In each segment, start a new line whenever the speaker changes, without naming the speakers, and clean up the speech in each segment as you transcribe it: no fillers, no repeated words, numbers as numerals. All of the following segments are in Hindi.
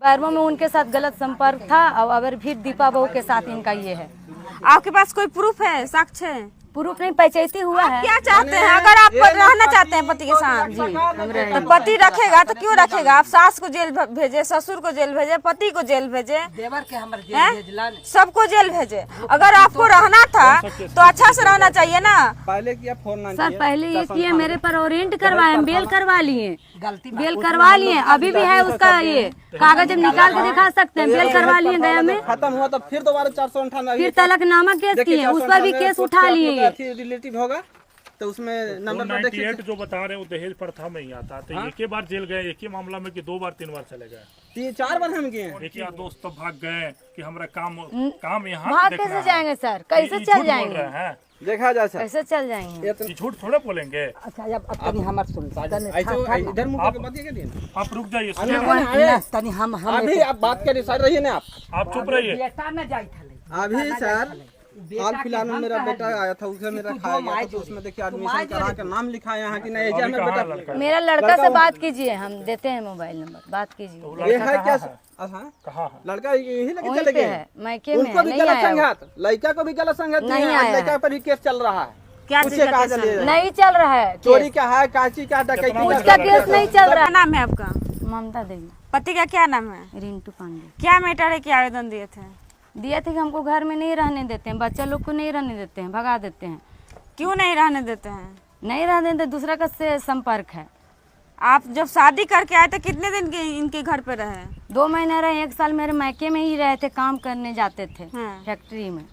बैरमो में उनके साथ गलत संपर्क था और अगर फिर दीपा बहू के साथ इनका ये है।
आपके पास कोई प्रूफ है, साक्ष्य है?
प्रूफ नहीं, पंचायती हुआ है।
क्या चाहते हैं? अगर आप रहना चाहते हैं पति के साथ जी, तो पति रखेगा तो क्यों रखेगा? आप सास को जेल भेजे, ससुर को जेल भेजे, पति को जेल भेजे, सबको जेल भेजे। अगर आपको रहना था तो अच्छा से रहना चाहिए ना।
पहले किया फोन
सर पहले ये किए, मेरे पर ओरिएंट करवाए, बेल करवा लिए, बेल करवा लिए, अभी भी है उसका ये कागज हम निकाल के दिखा सकते हैं। बेल करवा लिए गया में,
खत्म हुआ तो फिर दोबारा 498
फिर तलाकनामा केस किए, उस पर भी केस उठा लिए।
रिलेटिव होगा तो उसमें नंबर
98 जो बता रहे हैं वो दहेज प्रथा में ही आता है। तो एक ही बार जेल गए, एक ही मामला में कि 2 बार 3 बार चले गए?
3-4 बार हम गए।
एक या दोस्त तो भाग गए कि हमारा काम यहाँ
भाग कैसे जाएंगे सर, कैसे चल जाएंगे?
देखा जा सर,
कैसे चल जाएंगे?
झूठ थोड़े बोलेंगे।
अच्छा अब हमारे सुन
इधर मुंह करके बात ये
आप रुक जाइए,
हम
अभी आप बात करिए सर, रहिए ना
आप चुप रहिए।
अभी सर हाल फिलहाल में मेरा बेटा आया था, उसे मेरा खाया गया था, तो उसमें देखिए एडमिशन करा के नाम लिखा यहाँ की नहीं है मेरा बेटा।
मेरा लड़का से बात कीजिए, हम देते हैं मोबाइल नंबर, बात कीजिए।
ये है क्या?
कहाँ
लड़का यही लेके चले गए,
मायके में
उनको भी
नहीं
गलत
आया,
संगत, लड़का को भी गलत संगत
नहीं आया,
लड़का पर भी केस चल रहा है।
क्या
नहीं चल रहा है,
चोरी का है, काची का, डकैती
उसका केस नहीं चल रहा।
क्या नाम है आपका?
ममता देवी।
पति का क्या नाम है?
रिंटू पांडे।
क्या मैटर है कि आवेदन दिए थे?
दिए थे कि हमको घर में नहीं रहने देते हैं, बच्चा लोग को नहीं रहने देते हैं, भगा देते हैं।
क्यों नहीं रहने देते हैं?
नहीं रहने देते, दूसरा का से संपर्क है।
आप जब शादी करके आए थे कितने दिन के इनके घर पे रहे?
2 महीने रहे, 1 साल मेरे मायके में ही रहे थे, काम करने जाते थे फैक्ट्री में।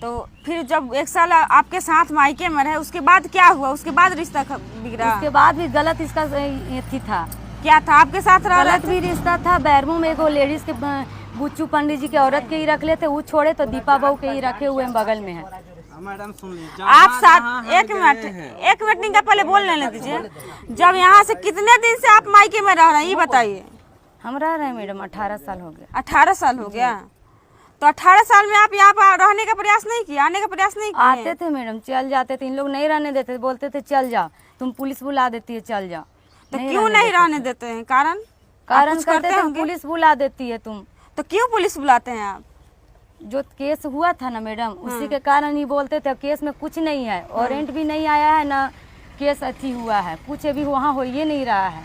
तो फिर जब 1 साल आपके साथ मायके में रहे, उसके बाद क्या हुआ? उसके बाद रिश्ता बिगड़ा?
उसके बाद भी गलत इसका ये था।
क्या था आपके साथ?
गलत भी रिश्ता था। बैरमो में एगो लेडीज के बुच्चू पंडित जी के औरत के ही रख लेते, वो छोड़े तो दीपा बहू के ही रखे हुए बगल में है।
मैडम सुन लीजिए,
आप साथ एक मिनट नहीं का पहले बोल लेने दीजिए। जब यहाँ से कितने दिन से आप मायके में रह रहे हैं ये बताइए।
हम रह रहे हैं मैडम, 18 साल हो गया।
18 साल हो गया? तो 18 साल में आप यहाँ पर रहने का प्रयास नहीं किया, आने का प्रयास नहीं किया?
आते थे मैडम, चल जाते थे, इन लोग नहीं रहने देते, बोलते थे चल जाओ, तुम पुलिस बुला देती है, चल जाओ।
तो क्यों नहीं रहने देते हैं? कारण
कहते थे पुलिस बुला देती है तुम।
तो क्यों पुलिस बुलाते हैं आप?
जो केस हुआ था ना मैडम, उसी के कारण ही बोलते थे। केस में कुछ नहीं है, वारंट भी नहीं आया है, ना केस अथी हुआ है, कुछ अभी वहाँ हो ये नहीं रहा है।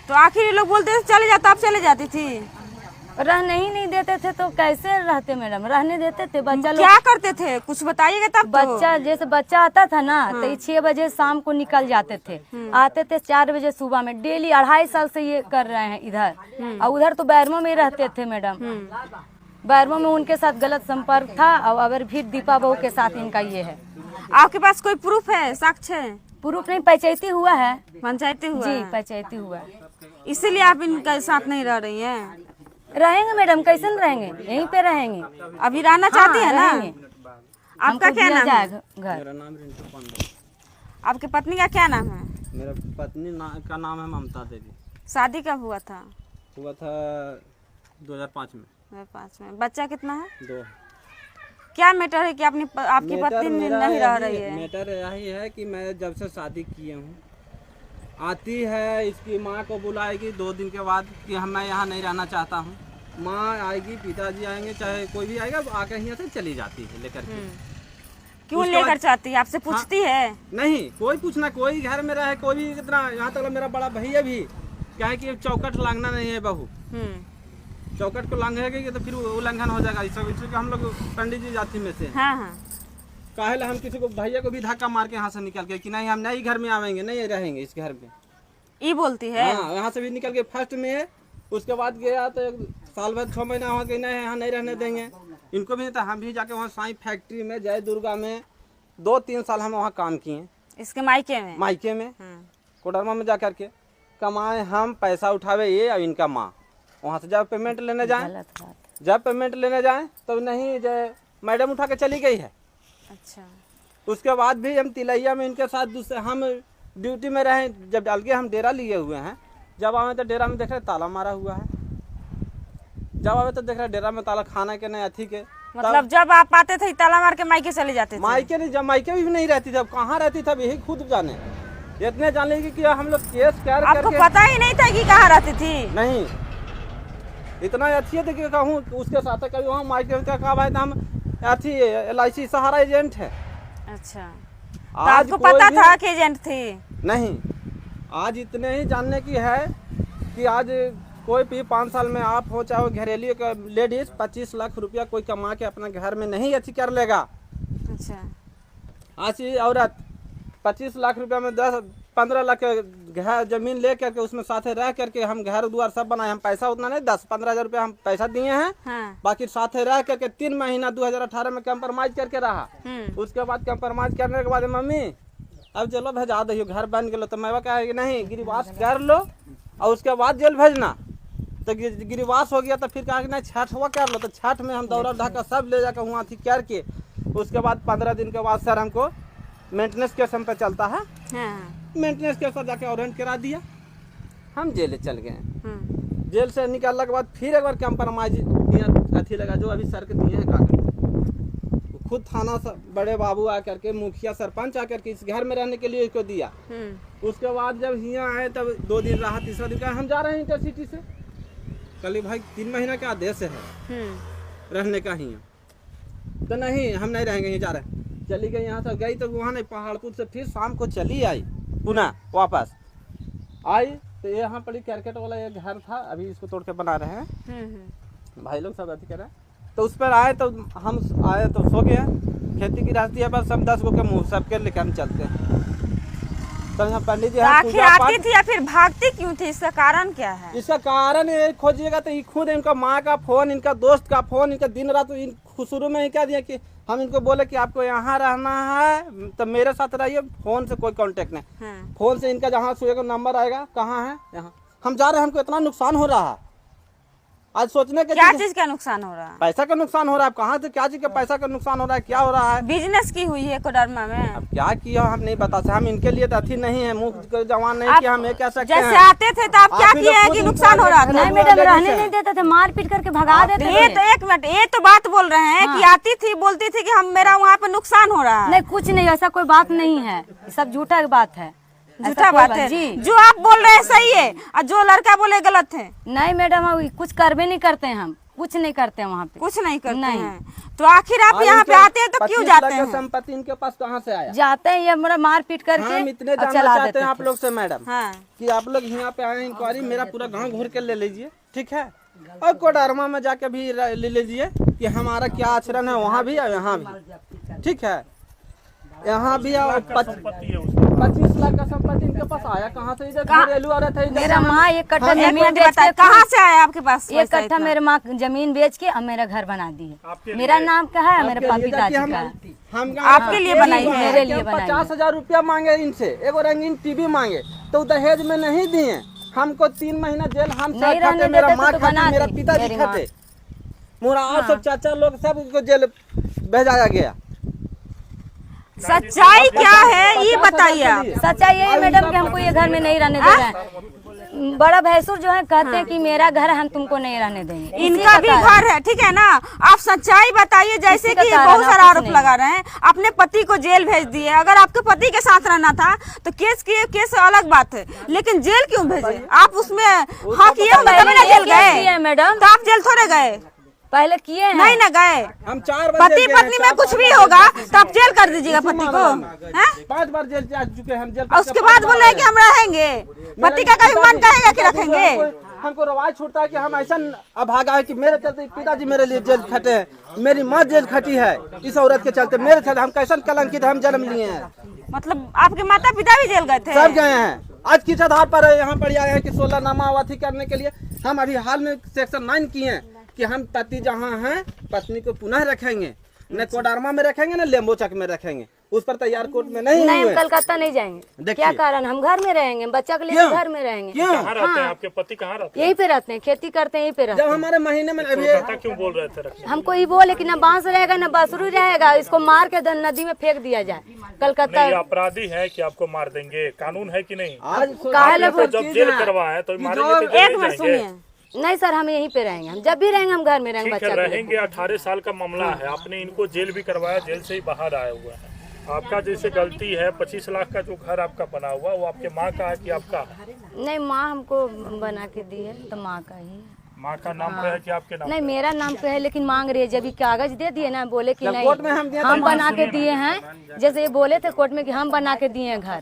तो आखिर ये लोग बोलते थे चले जाते, आप चले जाती थी?
रहने ही नहीं देते थे तो कैसे रहते मैडम? रहने देते थे। बच्चा लोग
क्या करते थे कुछ बताइएगा तब।
बच्चा जैसे बच्चा आता था ना तो 6 बजे शाम को निकल जाते थे, आते थे 4 बजे सुबह में। डेली 2.5 साल से ये कर रहे हैं इधर, और उधर तो बैरमो में रहते थे मैडम। बैरमो में उनके साथ गलत संपर्क था और अगर फिर दीपा बहू के साथ इनका ये है।
आपके पास कोई प्रूफ है, साक्ष्य है?
प्रूफ नहीं, पंचायती हुआ है।
पंचायती हुआ
जी,
है?
पंचायती हुआ है।
इसीलिए आप इनके साथ नहीं रह रही हैं?
रहेंगे मैडम, कैसे रहेंगे, यहीं पे रहेंगे।
अभी रहना चाहती है ना? आपका क्या नाम है?
मेरा नाम रिंटू पांडे।
आपकी पत्नी का क्या नाम है?
मेरा पत्नी का नाम है ममता देवी।
शादी कब हुआ था?
हुआ था 2005 में।
2005 में। बच्चा कितना है?
2।
क्या मैटर है कि आपकी पत्नी नहीं रह रही है?
मैटर यही है कि मैं जब से शादी किए हूँ, आती है इसकी माँ को बुलाएगी 2 दिन के बाद कि मैं यहाँ नहीं रहना चाहता हूँ। माँ आएगी, पिताजी आएंगे, चाहे कोई भी आएगा, आकर यहाँ से चली जाती है लेकर के।
क्यों लेकर चाहती है? आपसे पूछती है?
नहीं, कोई पूछना, कोई घर में रहे, कोई भी इतना, यहाँ तक मेरा बड़ा भैया भी क्या है कि चौकट लांघना नहीं है बहू। चौकट को लांघेगी तो फिर उल्लंघन हो जाएगा। इसलिए हम लोग पंडित जी जाति में से काहे हम किसी को भैया को भी धक्का मार के यहाँ से निकल के कि नहीं हम नहीं घर में आवेंगे, नहीं रहेंगे इस घर में,
ये बोलती है।
हाँ, यहाँ से भी निकल के फर्स्ट में है। उसके बाद गया तो 1 साल बाद 6 महीना हो गया, नहीं यहाँ नहीं रहने देंगे इनको भी। तो हम भी जाके वहाँ साई फैक्ट्री में, जय दुर्गा में 2-3 साल हम वहाँ काम किए।
इसके मायके में
कोडरमा में जा करके कमाए हम, पैसा उठावे ये और इनका माँ। वहाँ से जब पेमेंट लेने जाए तो नहीं, जय मैडम उठा के चली गई है।
अच्छा।
उसके बाद भी हम तिलैया में इनके साथ दूसरे हम ड्यूटी में रहे। जब डाल के हम डेरा लिए हुए हैं, जब आवे तो डेरा में देख रहे ताला मारा हुआ है। जब आवे तो देख रहे डेरा में ताला, खाना के नहीं अथी के।
मतलब जब आप आते थे ताला मार के मायके चले जाते थे?
मायके नहीं, जब मायके भी नहीं रहती, जब कहाँ रहती तब यही खुद जाने। इतने जान लेगी कि हम लोग केस क्या
आपको पता ही नहीं था कि कहाँ रहती थी?
नहीं, इतना अच्छी है कि कहूँ उसके साथ कभी वहाँ माइक का भाई हम अथी LIC सहारा एजेंट है।
अच्छा, तो
आज
आपको
कोई
पता
भी-
था कि एजेंट थी?
नहीं, आज इतने ही जानने की है कि आज कोई भी 5 साल में आप हो चाहे घरेलू का लेडीज 25 लाख रुपया कोई कमा के अपना घर में नहीं अच्छी कर लेगा।
अच्छा,
आज ये औरत 25 लाख रुपया में 10-15 लाख घर जमीन ले करके उसमें साथे रह करके हम घर द्वार सब बनाए। हम पैसा उतना नहीं 10-15 हज़ार रुपया हम पैसा दिए हैं,
हाँ,
बाकी साथे रह करके 3 महीना 2018 में कंप्रोमाइज करके रहा। उसके बाद कंप्रोमाइज करने के बाद मम्मी अब चलो भेजा दो घर बन गए, तो मैं कहा कि नहीं गिरिवास कर लो और उसके बाद जेल भेजना। तो गिरिवास हो गया तो फिर कहा कि नहीं छठ हुआ कर लो, तो छठ में हम दौरा ढाका सब ले जाकर वहाँ थी करके उसके बाद 15 दिन के बाद सर हमको मेंटेनेंस केस हम पे चलता है,
हाँ,
मेंटेनेंस केस जाके वारंट करा दिया, हम जेल चल गए।
हम्म,
जेल से निकालने के बाद फिर एक बार कंप्रोमाइज अथी लगा जो अभी सर के दिए हैं कागज, खुद थाना बड़े बाबू आकर के मुखिया सरपंच आकर के इस घर में रहने के लिए इसको दिया। उसके बाद जब यहाँ आए तब 2 दिन रहा, तीसरा दिन का हम जा रहे हैं इंटरसिटी से, कल भाई 3 महीना का आदेश है रहने का ही, तो नहीं हम नहीं रहेंगे यहीं जा रहे हैं। चली गई यहाँ से गई तो वहाँ नहीं पहाड़पुर से फिर शाम को चली आई पुनः वापस आई तो यहाँ पर कैरकेट वाला एक घर था, अभी इसको तोड़ के बना रहे हैं भाई लोग सब अथी कर रहे हैं। तो उस पर आए तो हम आए तो सो गए, खेती की रास्ती है बस हम 10 गो के मुँह सबके लेकर हम चलते हैं। तो यहाँ पंडित जी
आखिर आती थी या फिर भागती क्यों थी, इसका कारण क्या है?
इसका कारण ये खोजिएगा तो ये खुद इनका माँ का फोन, इनका दोस्त का फोन, इनका दिन रात शुरू में ही कह दिया कि हम इनको बोले कि आपको यहाँ रहना है तो मेरे साथ रहिए, फोन से कोई कांटेक्ट नहीं। फोन से इनका जहाँ सोएगा नंबर आएगा, कहाँ है यहाँ हम जा रहे हैं, हमको इतना नुकसान हो रहा है। आज सोचने के
क्या चीज का नुकसान हो रहा है?
पैसा का नुकसान हो रहा है। अब कहाँ से क्या चीज का पैसा का नुकसान हो रहा है, क्या हो रहा है?
बिजनेस की हुई है कोडरमा में।
अब क्या किया हम नहीं बता सकते, हम इनके लिए तो अथी नहीं है, मुँह जवान नहीं किया, हम ये कह सकते
जैसे
हैं।
आते थे तो आप क्या किए हैं कि नुकसान हो रहा था?
नहीं मैडम, रहने नहीं देते थे, मार पीट करके भगा देते
ये
थे।
तो एक मिनट, ये तो बात बोल रहे हैं कि आती थी बोलती थी कि हम मेरा वहाँ पे नुकसान हो रहा है।
नहीं कुछ नहीं, ऐसा कोई बात नहीं है, ये सब झूठा बात है,
झूठा बात है
जी।
जो आप बोल रहे हैं सही है और जो लड़का बोले गलत है।
नहीं मैडम, हम कुछ करबे नहीं करते हैं, हम कुछ नहीं करते हैं वहाँ पे,
कुछ नहीं करते
नहीं।
हैं। तो आखिर आप यहाँ पे आते हैं तो क्यों जाते हैं?
संपत्ति इनके पास कहाँ से आया?
जाते हैं ये हमारा मार पीट करके
हम इतने
और
जानना
चला
चाहते
देते
हैं आप
थे।
लोग से मैडम
हाँ,
कि आप लोग यहाँ पे आए इंक्वायरी, मेरा पूरा गांव घूर के ले लीजिए, ठीक है, और कोडरमा में जाके भी ले लीजिए कि हमारा क्या आचरण है वहाँ भी और यहाँ भी, ठीक है। यहाँ भी और 25 लाख का संपत्ति इनके पास आया कहाँ से? इधर घरेलू औरत है,
मेरा माँ एक कट्ठा
एक
जमीन
मिनट
बेच
बताइए
के,
कहाँ से आया आपके पास
एक
पैसा
कट्ठा
इतना?
मेरे माँ जमीन बेच के अब मेरा घर बना दी है।
आपके
मेरा नाम का है, मेरे
आपके लिए
पिताजी
ताकि
का है।
हम
आपके लिए बनाई है?
मेरे लिए बनाई है।
50,000 रुपया मांगे इनसे, एगो रंगीन टीवी मांगे तो दहेज में नहीं दिए। हमको 3 महीना जेल हम सब
नहीं रहने
खाते, मेरा
देते
माँ
तो
खाती,
बना
मेरा
दी,
पिताजी
मेरी माँ।
खाते, मोरा और सब चाचा लोग सब को जेल भेजाया गया।
सच्चाई क्या है ये बताइए आप।
सच्चाई यही मैडम कि हमको ये घर में नहीं रहने दे रहे हैं। बड़ा भैंसुर जो है कहते हैं कि मेरा घर है, हम तुमको नहीं रहने देंगे।
इनका भी घर है, ठीक है ना? आप सच्चाई बताइए। जैसे
इसी का
कि
कारण
बहुत सारा
आप
आरोप
कुछ
लगा रहे हैं, अपने पति को जेल भेज दिए। अगर आपके पति के साथ रहना था तो केस अलग बात है, लेकिन जेल क्यों भेजे? आप उसमें हाँ किए होंगे तभी ना जेल गए
मैडम,
तो आप जेल थोड़े गए?
पहले किए हैं।
नहीं ना गए।
हम 4 बार
पति पत्नी में कुछ भी होगा तो आप जेल कर दीजिएगा पति को, हैं?
5 बार जेल जा चुके हैं हम। जेल
और उसके बाद बोल रहे हैं कि हम रहेंगे। पति का कभी मन कहेगा कि रखेंगे?
हमको रवाज छूटता है कि हम ऐसा अभागा है कि मेरे चलते पिताजी मेरे लिए जेल खटे हैं, मेरी माँ जेल खटी है इस औरत के चलते, मेरे चलते हम कैसा कलंकित हम जन्म लिए हैं।
मतलब आपके माता पिता भी जेल गए थे?
सब गए हैं। आज किस आधार पर यहाँ पर आए हैं कि 16 नामा अथी करने के लिए? हम अभी हाल में सेक्शन 9 किए हैं कि हम पति जहाँ हैं पत्नी को पुनः रखेंगे, न कोडरमा में रखेंगे न लेम्बोचक में रखेंगे, उस पर तैयार कोर्ट में नहीं
नहीं,
हुए।
हम कलकत्ता नहीं जाएंगे।
देखिए।
क्या कारण? हम घर में रहेंगे, बच्चा के लिए
क्यों?
घर में रहेंगे।
क्यों?
कहाँ रहते हैं आपके पति? कहाँ रहते हैं?
यही पे रहते हैं, खेती करते हैं, यही पे रहते
जब हमारे महीने में अभी
कोलकाता क्यों बोल रहे थे रखने?
हैं। हमको ये बोले कि ना बांस रहेगा ना बांसुरी रहेगा, इसको मार के नदी में फेंक दिया जाए। कलकत्ता
नहीं, ये अपराधी है कि आपको मार देंगे, कानून है कि नहीं?
आज
काहे
आपको जब जेल करवा है तो मारेंगे तो जेल
एक
नहीं
मिनट
जाएंगे?
सुनिए,
नहीं सर, हम यहीं पे रहेंगे, हम जब भी रहेंगे हम घर में रहेंगे
ठीक है,
बच्चा के लिए।
रहेंगे। 18 साल का मामला है, आपने इनको जेल भी करवाया, जेल से ही बाहर आया हुआ है। आपका जैसे गलती है, 25 लाख का जो घर आपका बना हुआ वो आपके माँ का है कि आपका है?
नहीं, माँ हमको बना के दी है तो माँ का ही है।
माँ का नाम पे है कि आपके नाम
नहीं
पे है?
मेरा नाम पे है, लेकिन मांग रही है। जब ये कागज दे दिए ना, बोले कि नहीं
कोर्ट में हम दिए
हम बना के दिए हैं, जैसे ये बोले थे कोर्ट में कि हम बना के दिए हैं घर,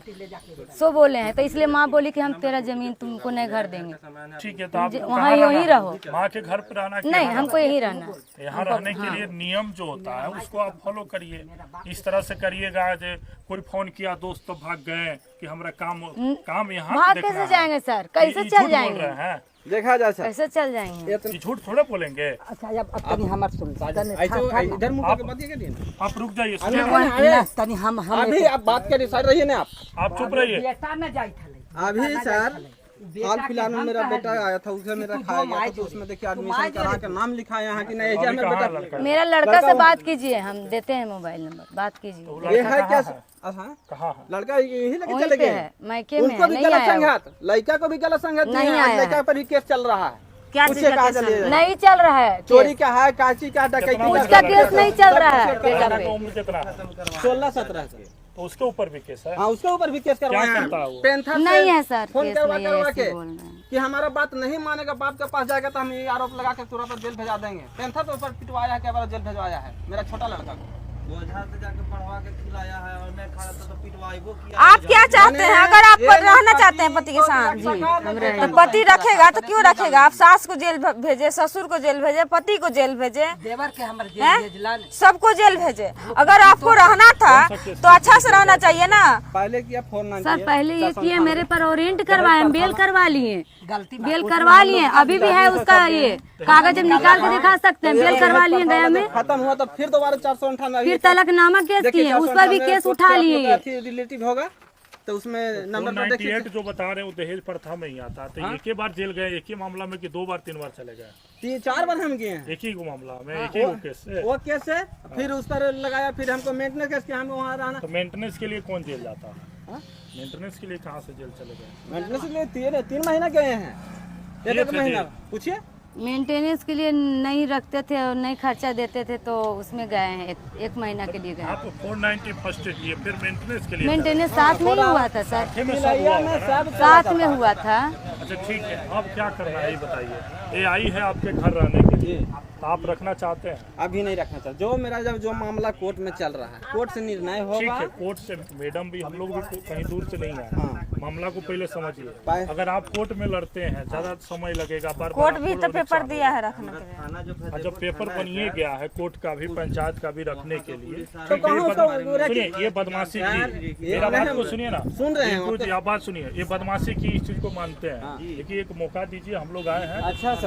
सो बोले हैं, तो इसलिए माँ बोली कि हम तेरा जमीन तुमको नहीं घर देंगे,
ठीक है, तो आप
वहाँ यहीं रहो।
माँ के घर पे रहना कि
नहीं
यहाँ
हमको यहीं रहना है।
यहाँ रहने के लिए नियम जो होता है उसको आप फॉलो करिए। इस तरह से करिएगा जो कोई फोन किया दोस्त तो भाग गए कि हमारा काम यहाँ
भाग
देखना
कैसे
है।
जाएंगे सर, कैसे
ये झूठ
चल
बोल
जाएंगे,
रहे हैं,
देखा जा सर
कैसे चल जाएंगे।
ये झूठ थोड़े बोलेंगे।
अच्छा अब तनी हमर सुन
ऐसे इधर मुंह करके बात करिए ना।
आप रुक जाइए,
अभी
सुनिए।
तनी हम
अभी आप बात करिए सर, रहिए ना
आप चुप रहिए।
बेटा में जाई थले
अभी सर हाल फिलहाल में मेरा बेटा आया था, उसे मेरा खाया गया था, तो उसमें देखिए एडमिशन करा के नाम लिखा है यहाँ की नहीं है।
अभी
मेरा
कहाँ
बेटा
लड़का?
मेरा लड़का से बात कीजिए, हम देते हैं मोबाइल नंबर, बात कीजिए।
ये है क्या?
कहाँ है?
लड़का यही लेके
वहीं
चले
पे
गए,
है, मायके में
उनको
है,
भी
नहीं
गलत
आया वो।
संगत, लड़का को भी गलत संगत
नहीं
है,
आया
लड़का पर ही केस चल रहा है।
क्या
उससे
चीज का
कहा
केस
चलिए
नहीं चल रहा है
चोरी
केस।
का है, काची का, डकैती का,
उसका केस नहीं चल रहा है बेटा
लड़का
पे।
का उम्र कितना है?
16-17 से।
तो उसके ऊपर भी केस है।
हाँ उसके ऊपर भी केस करवाया
क्या करता है वो?
पेंथर से
नहीं है सर,
फोन
केस
करवा
नहीं है,
करवा
ऐसे
के
बोल रहे हैं।
कि हमारा बात नहीं मानेगा, बाप के पास जाएगा तो हम ये आरोप लगा के तुरंत जेल भेजा देंगे। पेंथर तो ऊपर पिटवाया है, क्या बार जेल भेजवाया है मेरा छोटा लड़का को।
आप क्या चाहते हैं? अगर आप रहना चाहते हैं पति के साथ तो पति रखेगा तो क्यों रखेगा? आप सास को जेल भेजे, ससुर को जेल भेजे, पति को जेल भेजे,
देवर के हमर
हैं?
जेल भेजला ने
सबको जेल भेजे। अगर आपको रहना था तो अच्छा से रहना चाहिए ना।
पहले किया फोन ना
सर पहले ये किए, मेरे पर वारंट करवाए, हम बेल करवा लिए,
गलती
बेल करवा लिए, अभी भी है उसका ये कागज, हम निकाल के दिखा सकते हैं, बेल करवा लिए गया में।
खत्म हुआ तो फिर दोबारा 498
फिर तलकनामा केस किए, उस पर भी केस उठा लिए।
रिलेटिव होगा तो उसमें नंबर पर देखिए।
98 जो बता रहे हैं वो दहेज प्रथा में ही आता है। तो एक ही बार जेल गए, एक ही मामला में कि 2 बार 3 बार चले गए?
3-4 बार हम किए हैं
एक ही को मामला में, एक ही को केस से।
वो केस है, फिर उस पर लगाया, फिर हमको मेंटेनेंस केस किया, हमको वहाँ रहना।
तो मेंटेनेंस के लिए कौन जेल जाता है? मेंटेनेंस के लिए कहाँ से जेल चले गए?
मेंटेनेंस के लिए 3 महीना गए हैं, एक महीना पूछिए।
मेंटेनेंस के लिए नहीं रखते थे और नहीं खर्चा देते थे, तो उसमें गए हैं, एक महीना के लिए गए।
आप 490 फर्स्ट एड लिए, फिर मेंटेनेंस के लिए
मेंटेनेंस साथ में ही हुआ था सर,
साथ में सब हुआ होगा ना?
साथ में हुआ था।
अच्छा ठीक है, अब क्या करना है ये बताइए। ये आई है आपके घर रहने के लिए, तो आप रखना चाहते हैं?
अभी नहीं रखना चाहते। जो मेरा जब जो मामला कोर्ट में चल रहा है, कोर्ट से निर्णय
ठीक
होगा।
है, कोर्ट से मैडम भी, हम लोग भी कहीं दूर से नहीं आए,
हाँ।
मामला को पहले समझिए।
बाय।
अगर आप कोर्ट में लड़ते हैं ज्यादा समय लगेगा, बार
कोर्ट भी तो पेपर दिया है रखने के लिए।
जब पेपर बनिए गया है कोर्ट का भी, पंचायत का भी रखने के लिए,
तो कहाँ उसका
सुनिए ये बदमाशी की,
ये
मेरा बात
नहीं
को सुनिए ना,
सुन रहे हैं
कुछ आप बात सुनिए, ये बदमाशी की, इस चीज को मानते हैं, देखिए एक मौका दीजिए, हम लोग आए हैं।
अच्छा सर।